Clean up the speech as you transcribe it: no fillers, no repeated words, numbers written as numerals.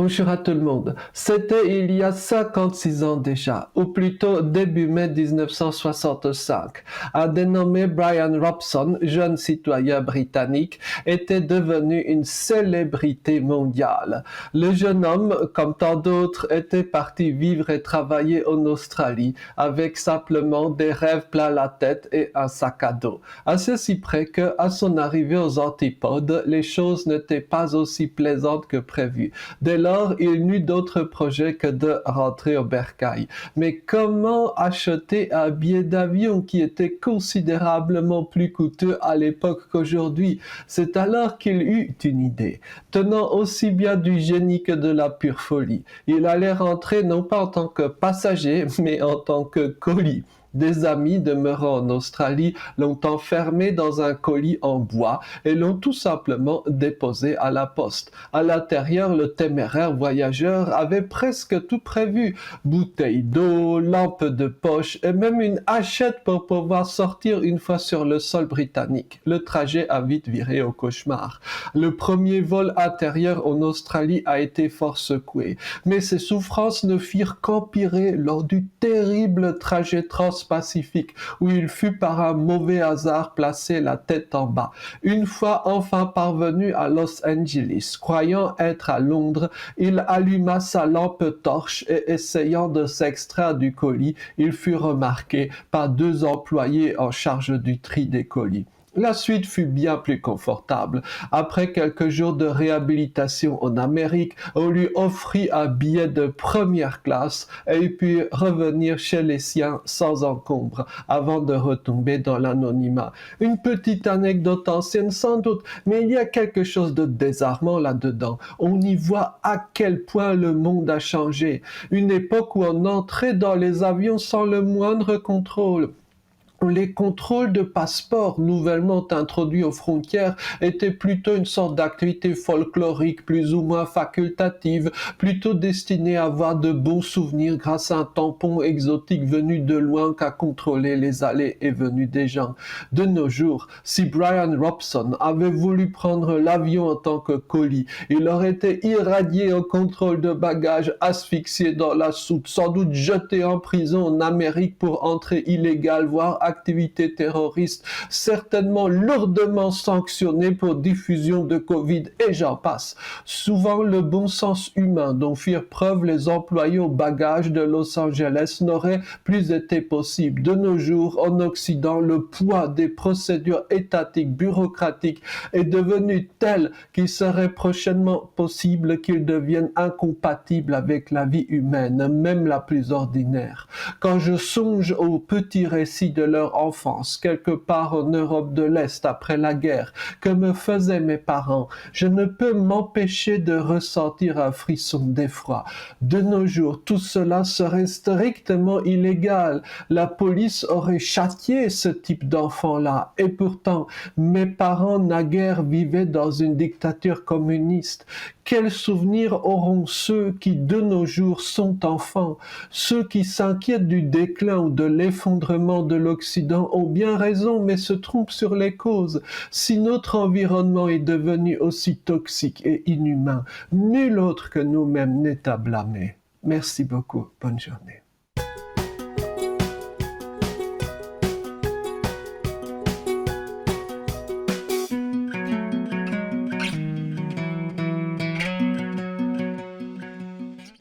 Bonjour à tout le monde. C'était il y a 56 ans déjà, ou plutôt début mai 1965. Un dénommé Brian Robson, jeune citoyen britannique, était devenu une célébrité mondiale. Le jeune homme, comme tant d'autres, était parti vivre et travailler en Australie, avec simplement des rêves plein la tête et un sac à dos. À ceci près que, à son arrivée aux Antipodes, les choses n'étaient pas aussi plaisantes que prévu. Dès lors, il n'eut d'autre projet que de rentrer au bercail. Mais comment acheter un billet d'avion qui était considérablement plus coûteux à l'époque qu'aujourd'hui? C'est alors qu'il eut une idée. Tenant aussi bien du génie que de la pure folie, il allait rentrer non pas en tant que passager, mais en tant que colis. Des amis demeurant en Australie l'ont enfermé dans un colis en bois et l'ont tout simplement déposé à la poste. À l'intérieur, le téméraire voyageur avait presque tout prévu. Bouteilles d'eau, lampes de poche et même une hachette pour pouvoir sortir une fois sur le sol britannique. Le trajet a vite viré au cauchemar. Le premier vol intérieur en Australie a été fort secoué, mais ses souffrances ne firent qu'empirer lors du terrible trajet transpacifique où il fut par un mauvais hasard placé la tête en bas. Une fois enfin parvenu à Los Angeles, croyant être à Londres, il alluma sa lampe torche et essayant de s'extraire du colis, il fut remarqué par deux employés en charge du tri des colis. La suite fut bien plus confortable. Après quelques jours de réhabilitation en Amérique, on lui offrit un billet de première classe et il put revenir chez les siens sans encombre avant de retomber dans l'anonymat. Une petite anecdote ancienne sans doute, mais il y a quelque chose de désarmant là-dedans. On y voit à quel point le monde a changé. Une époque où on entrait dans les avions sans le moindre contrôle. Les contrôles de passeports nouvellement introduits aux frontières étaient plutôt une sorte d'activité folklorique plus ou moins facultative, plutôt destinée à avoir de bons souvenirs grâce à un tampon exotique venu de loin qu'à contrôler les allées et venues des gens. De nos jours, si Brian Robson avait voulu prendre l'avion en tant que colis, il aurait été irradié au contrôle de bagages, asphyxié dans la soute, sans doute jeté en prison en Amérique pour entrée illégale, voire activité terroriste, certainement lourdement sanctionnée pour diffusion de Covid et j'en passe. Souvent, le bon sens humain dont firent preuve les employés au bagage de Los Angeles n'aurait plus été possible. De nos jours, en Occident, le poids des procédures étatiques, bureaucratiques est devenu tel qu'il serait prochainement possible qu'ils deviennent incompatibles avec la vie humaine, même la plus ordinaire. Quand je songe aux petits récits de leur enfance, quelque part en Europe de l'Est après la guerre, que me faisaient mes parents, je ne peux m'empêcher de ressentir un frisson d'effroi. De nos jours, tout cela serait strictement illégal. La police aurait châtié ce type d'enfant-là. Et pourtant, mes parents naguère vivaient dans une dictature communiste. Quels souvenirs auront ceux qui, de nos jours, sont enfants? Ceux qui s'inquiètent du déclin ou de l'effondrement de l'Occident ont bien raison, mais se trompent sur les causes. Si notre environnement est devenu aussi toxique et inhumain, nul autre que nous-mêmes n'est à blâmer. Merci beaucoup. Bonne journée.